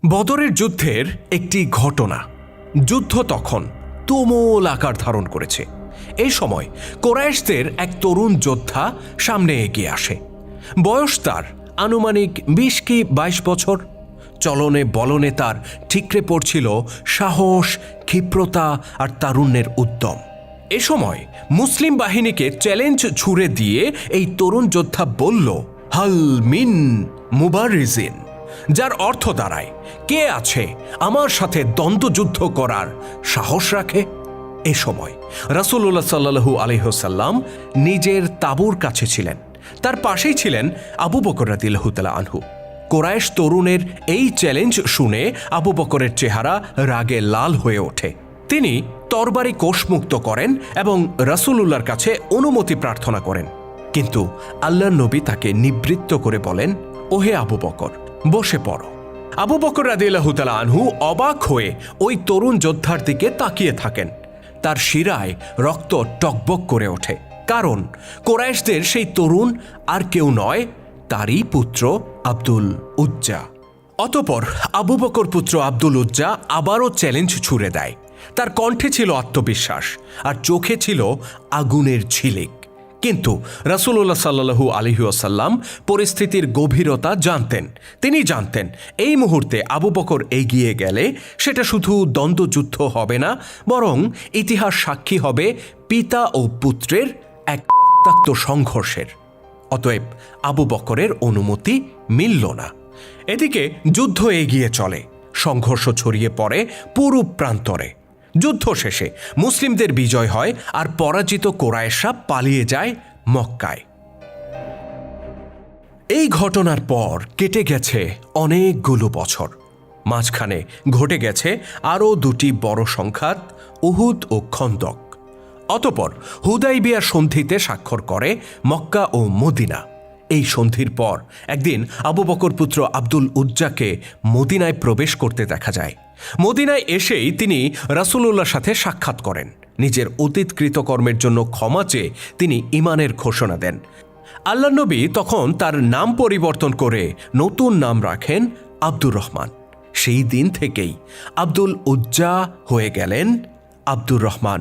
বদরের যুদ্ধের একটি ঘটনা। যুদ্ধ তখন তুমুল আকার ধারণ করেছে। এই সময় কোরাইশদের এক তরুণ যোদ্ধা সামনে এগিয়ে আসে। বয়স তার আনুমানিক ২০ কি ২২ বছর। চলনে বলনে তার ঠিকরে পড়ছিল সাহস, ক্ষিপ্রতা আর তারুণ্যের উদ্যম। এ সময় মুসলিম বাহিনীকে চ্যালেঞ্জ ছুড়ে দিয়ে এই তরুণ যোদ্ধা বলল, হাল মিন মুবারিজিন, যার অর্থ দাঁড়ায়, কে আছে আমার সাথে দ্বন্দ্বযুদ্ধ করার সাহস রাখে। এ সময় রাসূলুল্লাহ সাল্লাল্লাহু আলাইহি ওয়াসাল্লাম নিজের তাঁবুর কাছে ছিলেন। তার পাশেই ছিলেন আবু বকর রাদিয়াল্লাহু তাআলা আনহু। কোরাইশ তরুণের এই চ্যালেঞ্জ শুনে আবু বকরের চেহারা রাগে লাল হয়ে ওঠে। তিনি তরবারি কোষমুক্ত করেন এবং রাসূলুল্লাহর কাছে অনুমতি প্রার্থনা করেন। কিন্তু আল্লাহর নবী তাকে নিবৃত্ত করে বলেন, ওহে আবু বকর, বসে পড়ো। আবু বকর রাদিয়াল্লাহু তাআলা আনহু অবাক হয়ে ওই তরুণ যোদ্ধার দিকে তাকিয়ে থাকেন। তার শিরায় রক্ত টকবক করে ওঠে, কারণ কোরাইশদের সেই তরুণ আর কেউ নয়, তারই পুত্র আব্দুল উজ্জা। অতঃপর আবু বকর পুত্র আব্দুল উজ্জা আবারও চ্যালেঞ্জ ছুড়ে দেয়। তার কণ্ঠে ছিল আত্মবিশ্বাস আর চোখে ছিল আগুনের ঝিলিক। কিন্তু রাসূলুল্লাহ সাল্লাল্লাহু আলাইহি ওয়াসাল্লাম পরিস্থিতির গভীরতা জানতেন। তিনি জানতেন এই মুহূর্তে আবু বকর এগিয়ে গেলে সেটা শুধু দ্বন্দ্বযুদ্ধ হবে না, বরং ইতিহাস সাক্ষী হবে পিতা ও পুত্রের এক রক্তাক্ত সংঘর্ষের। অতএব আবু বকরের অনুমতি মিলল না। এদিকে যুদ্ধ এগিয়ে চলে, সংঘর্ষ ছড়িয়ে পড়ে পুরো প্রান্তরে। যুদ্ধ শেষে মুসলিমদের বিজয় হয় আর পরাজিত কোরাইশরা পালিয়ে যায় মক্কায়। এই ঘটনার পর কেটে গেছে অনেকগুলো বছর। মাঝখানে ঘটে গেছে আরও দুটি বড় সংঘাত, উহুদ ও খন্দক। অতঃপর হুদাইবিয়া সন্ধিতে স্বাক্ষর করে মক্কা ও মদিনা। এই সন্ধির পর একদিন আবু বকর পুত্র আব্দুল উজ্জাকে মদিনায় প্রবেশ করতে দেখা যায়। মদিনায় এসেই তিনি রাসূলুল্লাহর সাথে সাক্ষাৎ করেন। নিজের অতীত কৃতকর্মের জন্য ক্ষমা চেয়ে তিনি ঈমানের ঘোষণা দেন। আল্লাহর নবী তখন তার নাম পরিবর্তন করে নতুন নাম রাখেন আব্দুর রহমান। সেই দিন থেকেই আব্দুল উজ্জা হয়ে গেলেন আব্দুর রহমান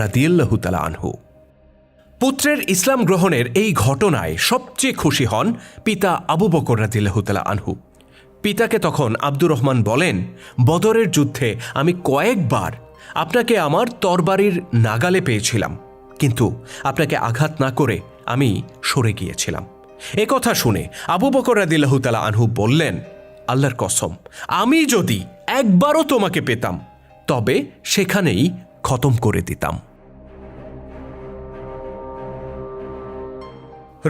রাদিয়াল্লাহু তাআলা আনহু। পুত্রের ইসলাম গ্রহণের এই ঘটনায় সবচেয়ে খুশি হন পিতা আবু বকর রাদিয়াল্লাহু তাআলা আনহু। পিতাকে তখন আব্দুর রহমান বলেন, বদরের যুদ্ধে আমি কয়েকবার আপনাকে আমার তরবারির নাগালে পেয়েছিলাম, কিন্তু আপনাকে আঘাত না করে আমি সরে গিয়েছিলাম। এ কথা শুনে আবু বকর রাদিয়াল্লাহু তাআলা আনহু বললেন, আল্লাহর কসম, আমি যদি একবারও তোমাকে পেতাম তবে সেখানেই খতম করে দিতাম।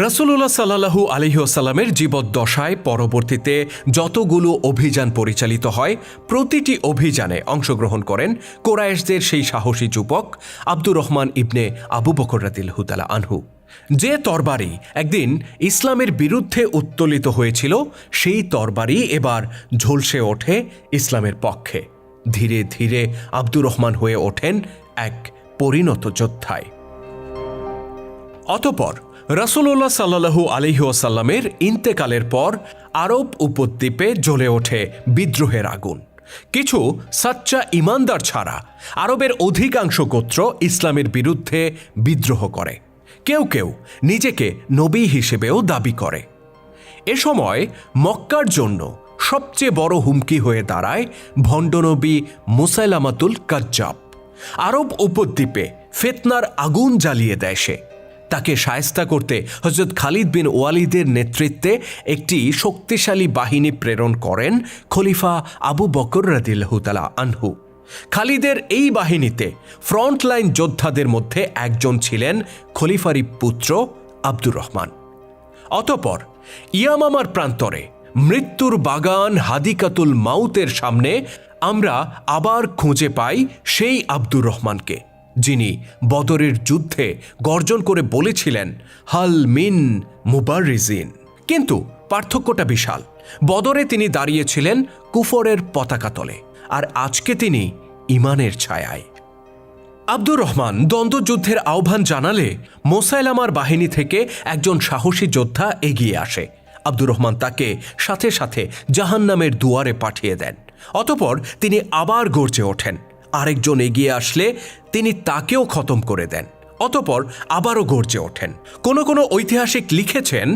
রাসূলুল্লাহ সাল্লাল্লাহু আলাইহি ওয়াসাল্লামের জীবদ্দশায় পরবর্তীতে যতগুলো অভিযান পরিচালিত হয়, প্রতিটি অভিযানে অংশগ্রহণ করেন কোরাইশদের সেই সাহসী যুবক আব্দুর রহমান ইবনে আবু বকর রাদিয়াল্লাহু তাআলা আনহু। যে তরবারি একদিন ইসলামের বিরুদ্ধে উত্তোলিত হয়েছিল, সেই তরবারি এবার ঝলসে ওঠে ইসলামের পক্ষে। ধীরে ধীরে আব্দুর রহমান হয়ে ওঠেন এক পরিণত যোদ্ধায়। অতঃপর রাসূলুল্লাহ সাল্লাল্লাহু আলাইহি ওয়াসাল্লামের ইন্তেকালের পর আরব উপদ্বীপে জ্বলে ওঠে বিদ্রোহের আগুন। কিছু সাচ্চা ইমানদার ছাড়া আরবের অধিকাংশ গোত্র ইসলামের বিরুদ্ধে বিদ্রোহ করে। কেউ কেউ নিজেকে নবী হিসেবেও দাবি করে। এ সময় মক্কার জন্য সবচেয়ে বড় হুমকি হয়ে দাঁড়ায় ভণ্ডনবী মুসাইলামাতুল কাজ্জাব। আরব উপদ্বীপে ফিতনার আগুন জ্বালিয়ে দেয় সে। তাকে শায়েস্তা করতে হযরত খালিদ বিন ওয়ালিদের নেতৃত্বে একটি শক্তিশালী বাহিনী প্রেরণ করেন খলিফা আবু বকর রাদিয়াল্লাহু তাআলা আনহু। খালিদের এই বাহিনীতে ফ্রন্টলাইন যোদ্ধাদের মধ্যে একজন ছিলেন খলিফারি পুত্র আব্দুর রহমান। অতঃপর ইয়ামামার প্রান্তরে মৃত্যুর বাগান হাদিকাতুল মাউতের সামনে আমরা আবার খুঁজে পাই সেই আব্দুর রহমানকে, যিনি বদরের যুদ্ধে গর্জন করে বলেছিলেন, হাল মিন মুবারিজিন। কিন্তু পার্থক্যটা বিশাল। বদরে তিনি দাঁড়িয়েছিলেন কুফরের পতাকা তলে, আর আজকে তিনি ঈমানের ছায়ায়। আব্দুর রহমান দ্বন্দ্বযুদ্ধের আহ্বান জানালে মুসাইলামার বাহিনী থেকে একজন সাহসী যোদ্ধা এগিয়ে আসে। আব্দুর রহমান তাকে সাথে সাথে জাহান্নামের দুয়ারে পাঠিয়ে দেন। অতঃপর তিনি আবার গর্জে ওঠেন। আরেকজন এগিয়ে আসলে তিনি তাকেও খতম করে দেন। অতঃপর আবারও গর্জে ওঠেন। কোনো কোনো ঐতিহাসিক লিখেছেন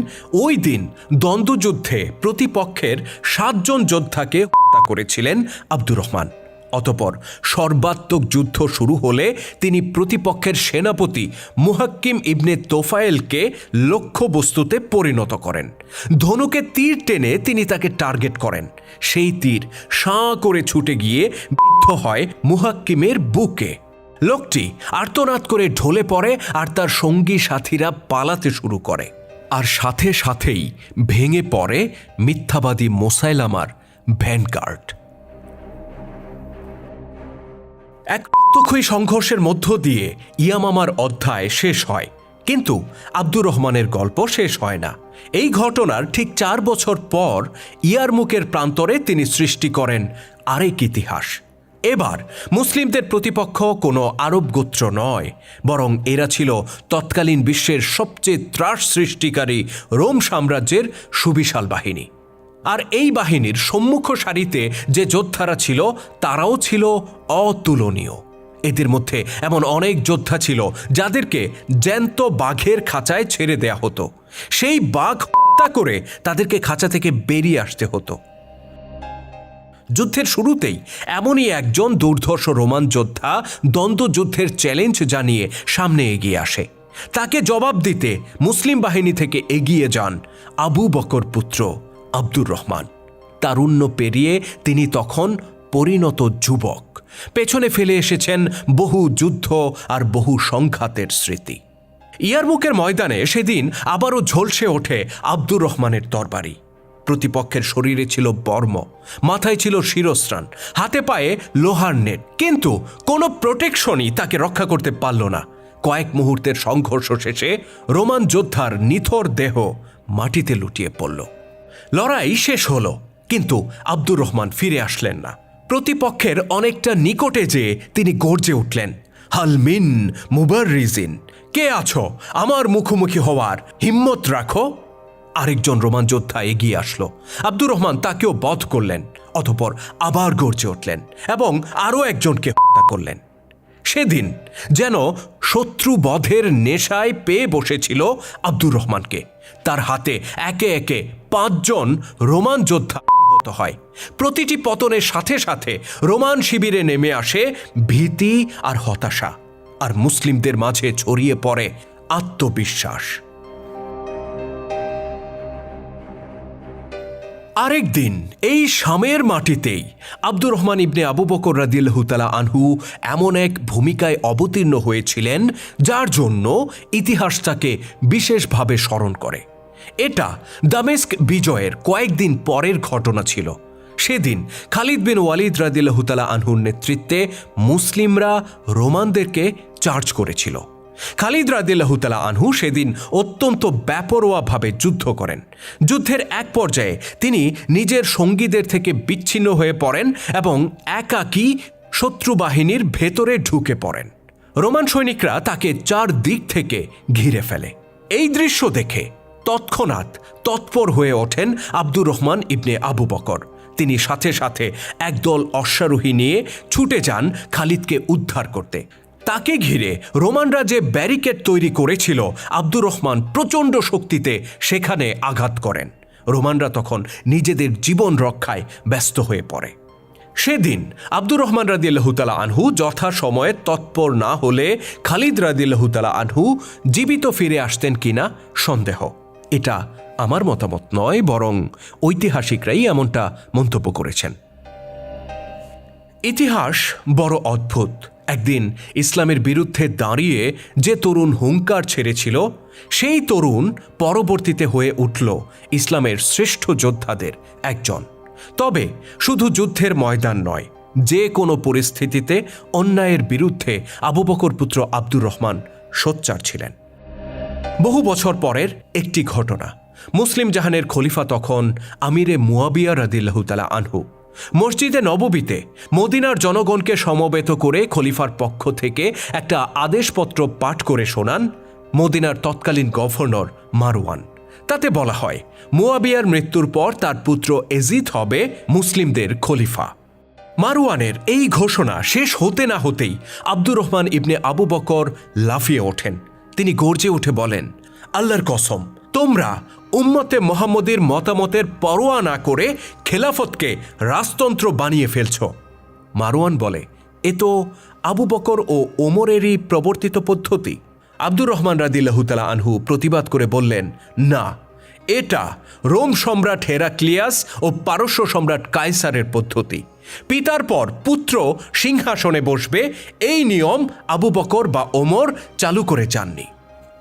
ওই দিন দ্বন্দ্বযুদ্ধে প্রতিপক্ষের 7 জন যোদ্ধাকে হত্যা করেছিলেন আব্দুর রহমান। অতঃপর সর্বাত্মক যুদ্ধ শুরু হলে তিনি প্রতিপক্ষের সেনাপতি মুহাক্কিম ইবনে তোফায়েলকে লক্ষ্যবস্তুতে পরিণত করেন। ধনুকে তীর টেনে তিনি তাকে টার্গেট করেন। সেই তীর সাঁ করে ছুটে গিয়ে বিদ্ধ হয় মুহাক্কিমের বুকে। লোকটি আর্তনাদ করে ঢলে পড়ে আর তার সঙ্গী সাথীরা পালাতে শুরু করে। আর সাথে সাথেই ভেঙে পড়ে মিথ্যাবাদী মোসাইলামার ভ্যানগার্ড। এক রক্তক্ষয়ী সংঘর্ষের মধ্য দিয়ে ইয়ামামার অধ্যায় শেষ হয়, কিন্তু আব্দুর রহমানের গল্প শেষ হয় না। এই ঘটনার ঠিক 4 বছর পর ইয়ারমুকের প্রান্তরে তিনি সৃষ্টি করেন আরেক ইতিহাস। এবার মুসলিমদের প্রতিপক্ষ কোনো আরব গোত্র নয়, বরং এরা ছিল তৎকালীন বিশ্বের সবচেয়ে ত্রাস সৃষ্টিকারী রোম সাম্রাজ্যের সুবিশাল বাহিনী। আর এই বাহিনীর সম্মুখ সারিতে যে যোদ্ধারা ছিল তারাও ছিল অতুলনীয়। এদের মধ্যে এমন অনেক যোদ্ধা ছিল যাদেরকে জ্যান্ত বাঘের খাঁচায় ছেড়ে দেয়া হতো। সেই বাঘ হত্যা করে তাদেরকে খাঁচা থেকে বেরিয়ে আসতে হতো। যুদ্ধের শুরুতেই এমনই একজন দুর্ধর্ষ রোমান যোদ্ধা দ্বন্দ্বযুদ্ধের চ্যালেঞ্জ জানিয়ে সামনে এগিয়ে আসে। তাকে জবাব দিতে মুসলিম বাহিনী থেকে এগিয়ে যান আবু বকর পুত্র আব্দুর রহমান। তারুণ্য পেরিয়ে তিনি তখন পরিণত যুবক। পেছনে ফেলে এসেছেন বহু যুদ্ধ আর বহু সংঘাতের স্মৃতি। ইয়ারমুকের ময়দানে সেদিন আবারও ঝলসে ওঠে আব্দুর রহমানের তরবারি। প্রতিপক্ষের শরীরে ছিল বর্ম, মাথায় ছিল শিরস্ত্রাণ, হাতে পায়ে লোহার নেট, কিন্তু কোনো প্রোটেকশনই তাকে রক্ষা করতে পারল না। কয়েক মুহূর্তের সংঘর্ষ শেষে রোমান যোদ্ধার নিথর দেহ মাটিতে লুটিয়ে পড়ল। লড়াই শেষ হলো, কিন্তু আব্দুর রহমান ফিরে আসলেন না। প্রতিপক্ষের অনেকটা নিকটে যেয়ে তিনি গর্জে উঠলেন, হালমিন মুবাররিজিন, কে আছো আমার মুখোমুখি হওয়ার হিম্মত রাখো। আরেকজন রোমান যোদ্ধা এগিয়ে আসলো। আব্দুর রহমান তাকেও বধ করলেন। অতঃপর আবার গর্জে উঠলেন এবং আরও একজনকে হত্যা করলেন। সেদিন যেন শত্রু বধের নেশায় পেয়ে বসেছিল আব্দুর রহমানকে। তার হাতে একে একে 5 জন রোমান যোদ্ধা নিহত হয়। প্রতিটি পতনের সাথে সাথে রোমান শিবিরে নেমে আসে ভীতি আর হতাশা, আর মুসলিমদের মাঝে ছড়িয়ে পড়ে আত্মবিশ্বাস। আরেক দিন এই শামের মাটিতেই আব্দুর রহমান ইবনে আবু বকর রাদিয়াল্লাহু তাআলা আনহু এমন এক ভূমিকায় অবতীর্ণ হয়েছিলেন যার জন্য ইতিহাস তাকে বিশেষভাবে স্মরণ করে। এটা দামেস্ক বিজয়ের কয়েকদিন পরের ঘটনা ছিল। সেদিন খালিদ বিন ওয়ালিদ রাদিয়াল্লাহু তাআলা আনহুর নেতৃত্বে মুসলিমরা রোমানদেরকে চার্জ করেছিল। খালিদ রাদিয়াল্লাহু তাআলা আনহু সেদিন অত্যন্ত বেপরোয়াভাবে যুদ্ধ করেন। যুদ্ধের এক পর্যায়ে তিনি নিজের সঙ্গীদের থেকে বিচ্ছিন্ন হয়ে পড়েন এবং একাকী শত্রু বাহিনীর ভেতরে ঢুকে পড়েন। রোমান সৈনিকরা তাকে 4 দিক থেকে ঘিরে ফেলে। এই দৃশ্য দেখে তৎক্ষণাৎ তৎপর হয়ে ওঠেন আব্দুর রহমান ইবনে আবু বকর। তিনি সাথে সাথে একদল অশ্বারোহী নিয়ে ছুটে যান খালিদকে উদ্ধার করতে। তাকে ঘিরে রোমানরা যে ব্যারিকেড তৈরি করেছিল, আব্দুর রহমান প্রচণ্ড শক্তিতে সেখানে আঘাত করেন। রোমানরা তখন নিজেদের জীবন রক্ষায় ব্যস্ত হয়ে পড়ে। সেদিন আব্দুর রহমান রাদিয়াল্লাহু তাআলা আনহু যথাসময়ে তৎপর না হলে খালিদ রাদিয়াল্লাহু তাআলা আনহু জীবিত ফিরে আসতেন কিনা সন্দেহ। এটা আমার মতামত নয়, বরং ঐতিহাসিকরাই এমনটা মন্তব্য করেছেন। ইতিহাস বড় অদ্ভুত। একদিন ইসলামের বিরুদ্ধে দাঁড়িয়ে যে তরুণ হুঙ্কার ছেড়েছিল, সেই তরুণ পরবর্তীতে হয়ে উঠল ইসলামের শ্রেষ্ঠ যোদ্ধাদের একজন। তবে শুধু যুদ্ধের ময়দান নয়, যে কোনো পরিস্থিতিতে অন্যায়ের বিরুদ্ধে আবু বকর পুত্র আব্দুর রহমান সোচ্চার ছিলেন। বহু বছর পরের একটি ঘটনা। মুসলিম জাহানের খলিফা তখন আমিরে মুয়াবিয়া রাদিয়াল্লাহু তাআলা আনহু। মসজিদে নববীতে মদিনার জনগণকে সমবেত করে খলিফার পক্ষ থেকে একটা আদেশপত্র পাঠ করে শোনান মদিনার তৎকালীন গভর্নর মারওয়ান। তাতে বলা হয়, মুয়াবিয়ার মৃত্যুর পর তার পুত্র এজিদ হবে মুসলিমদের খলিফা। মারওয়ানের এই ঘোষণা শেষ হতে না হতেই আব্দুর রহমান ইবনে আবু বকর লাফিয়ে ওঠেন। তিনি গর্জে উঠে বলেন, আল্লাহর কসম, তোমরা উম্মতে মোহাম্মদের মতামতের পরোয়া না করে খেলাফতকে রাজতন্ত্র বানিয়ে ফেলছ। মারওয়ান বলে, এ তো আবু বকর ও ওমরেরই প্রবর্তিত পদ্ধতি। আব্দুর রহমান রাদিয়াল্লাহু তাআলা আনহু প্রতিবাদ করে বললেন, না, এটা রোম সম্রাট হেরাক্লিয়াস ও পারস্য সম্রাট কায়সারের পদ্ধতি। পিতার পর পুত্র সিংহাসনে বসবে, এই নিয়ম আবু বকর বা ওমর চালু করে যাননি।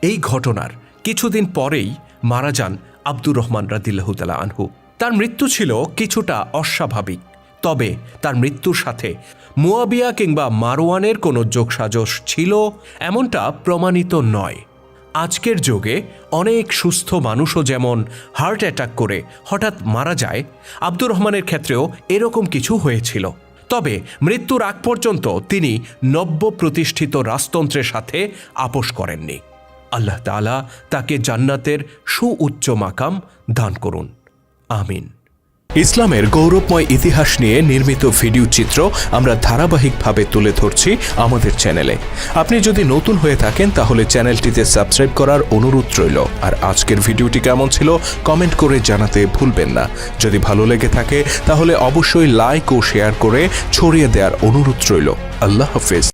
এই ঘটনার কিছুদিন পরেই মারা যান আব্দুর রহমান রাদিয়াল্লাহু তাআলা আনহু। তার মৃত্যু ছিল কিছুটা অস্বাভাবিক, তবে তার মৃত্যুর সাথে মুয়াবিয়া কিংবা মারওয়ানের কোনো যোগসাজশ ছিল এমনটা প্রমাণিত নয়। আজকের যুগে অনেক সুস্থ মানুষও যেমন হার্ট অ্যাটাক করে হঠাৎ মারা যায়, আব্দুর রহমানের ক্ষেত্রেও এরকম কিছু হয়েছিল। তবে মৃত্যুর আগ পর্যন্ত তিনি নব্য প্রতিষ্ঠিত রাজতন্ত্রের সাথে আপোষ করেননি। আল্লাহ তাআলা তাকে জান্নাতের সুউচ্চ মাকাম দান করুন, আমিন। ইসলামের গৌরবময় ইতিহাস নিয়ে নির্মিত ভিডিও চিত্র আমরা ধারাবাহিকভাবে তুলে ধরছি আমাদের চ্যানেলে। আপনি যদি নতুন হয়ে থাকেন তাহলে চ্যানেলটিতে সাবস্ক্রাইব করার অনুরোধ রইল। আর আজকের ভিডিওটি কেমন ছিল কমেন্ট করে জানাতে ভুলবেন না। যদি ভালো লেগে থাকে তাহলে অবশ্যই লাইক ও শেয়ার করে ছড়িয়ে দেওয়ার অনুরোধ রইল। আল্লাহ হাফেজ।